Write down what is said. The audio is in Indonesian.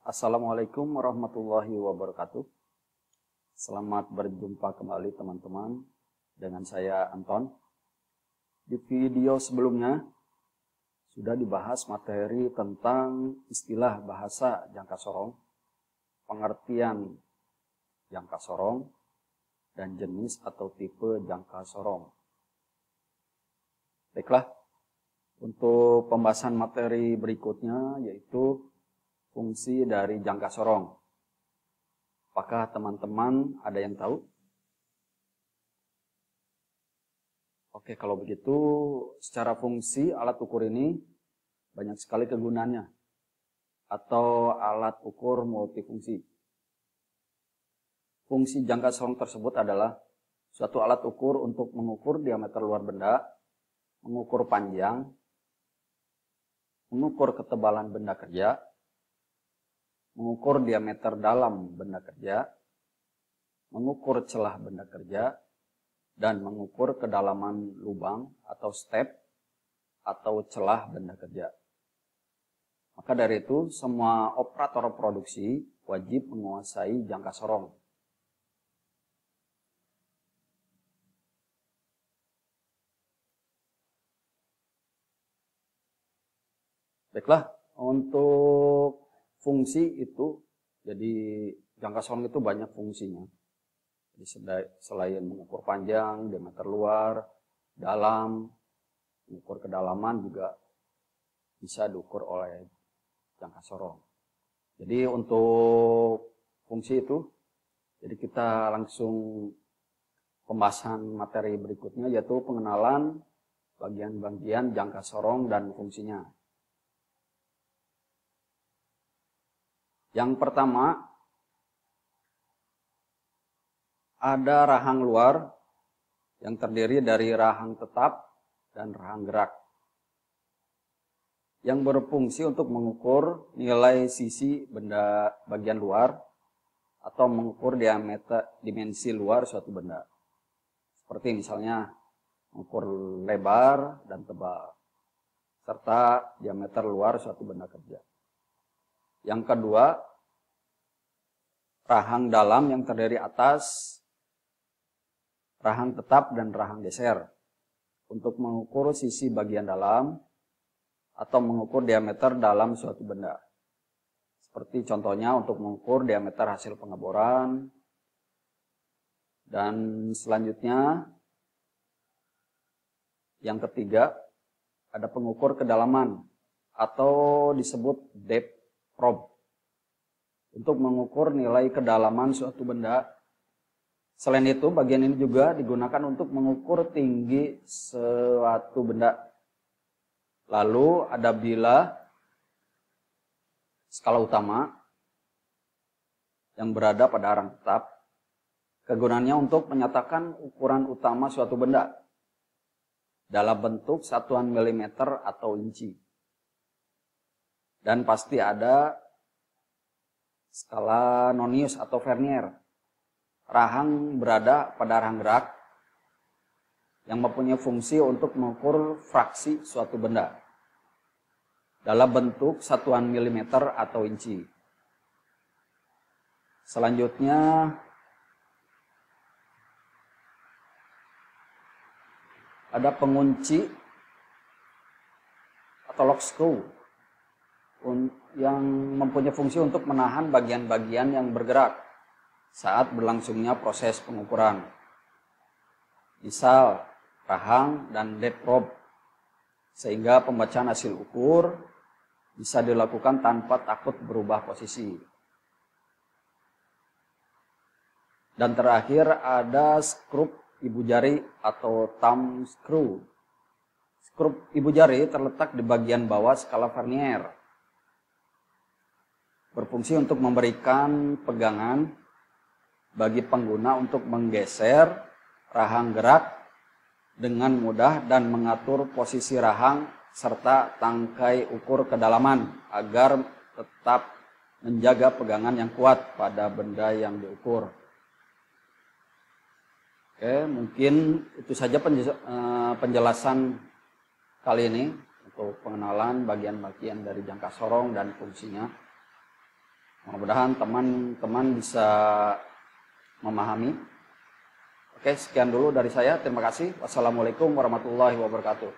Assalamualaikum warahmatullahi wabarakatuh. Selamat berjumpa kembali teman-teman dengan saya Anton. Di video sebelumnya sudah dibahas materi tentang istilah bahasa jangka sorong, pengertian jangka sorong, dan jenis atau tipe jangka sorong. Baiklah, untuk pembahasan materi berikutnya yaitu fungsi dari jangka sorong. Apakah teman-teman ada yang tahu? Oke, kalau begitu secara fungsi alat ukur ini banyak sekali kegunaannya atau alat ukur multifungsi. Fungsi jangka sorong tersebut adalah suatu alat ukur untuk mengukur diameter luar benda, mengukur panjang, mengukur ketebalan benda kerja, mengukur diameter dalam benda kerja, mengukur celah benda kerja, dan mengukur kedalaman lubang atau step atau celah benda kerja. Maka dari itu, semua operator produksi wajib menguasai jangka sorong. Baiklah, untuk fungsi itu, jadi jangka sorong itu banyak fungsinya. Jadi selain mengukur panjang, diameter luar, dalam, mengukur kedalaman juga bisa diukur oleh jangka sorong. Jadi untuk fungsi itu, jadi kita langsung pembahasan materi berikutnya yaitu pengenalan bagian-bagian jangka sorong dan fungsinya. Yang pertama, ada rahang luar yang terdiri dari rahang tetap dan rahang gerak, yang berfungsi untuk mengukur nilai sisi benda bagian luar atau mengukur dimensi luar suatu benda. Seperti misalnya mengukur lebar dan tebal, serta diameter luar suatu benda kerja. Yang kedua, rahang dalam yang terdiri atas rahang tetap dan rahang geser untuk mengukur sisi bagian dalam atau mengukur diameter dalam suatu benda. Seperti contohnya untuk mengukur diameter hasil pengeboran. Dan selanjutnya, yang ketiga, ada pengukur kedalaman atau disebut depth probe untuk mengukur nilai kedalaman suatu benda. Selain itu, bagian ini juga digunakan untuk mengukur tinggi suatu benda. Lalu ada bilah skala utama yang berada pada rahang tetap. Kegunaannya untuk menyatakan ukuran utama suatu benda dalam bentuk satuan milimeter atau inci. Dan pasti ada skala nonius atau vernier. Rahang berada pada rahang gerak yang mempunyai fungsi untuk mengukur fraksi suatu benda dalam bentuk satuan milimeter atau inci. Selanjutnya ada pengunci atau lock screw yang mempunyai fungsi untuk menahan bagian-bagian yang bergerak saat berlangsungnya proses pengukuran. Misal rahang dan depth probe, sehingga pembacaan hasil ukur bisa dilakukan tanpa takut berubah posisi. Dan terakhir ada skrup ibu jari atau thumb screw. Skrup ibu jari terletak di bagian bawah skala vernier, berfungsi untuk memberikan pegangan bagi pengguna untuk menggeser rahang gerak dengan mudah dan mengatur posisi rahang serta tangkai ukur kedalaman agar tetap menjaga pegangan yang kuat pada benda yang diukur. Oke, mungkin itu saja penjelasan kali ini untuk pengenalan bagian-bagian dari jangka sorong dan fungsinya. Mudah-mudahan teman-teman bisa memahami. Oke, sekian dulu dari saya. Terima kasih. Wassalamualaikum warahmatullahi wabarakatuh.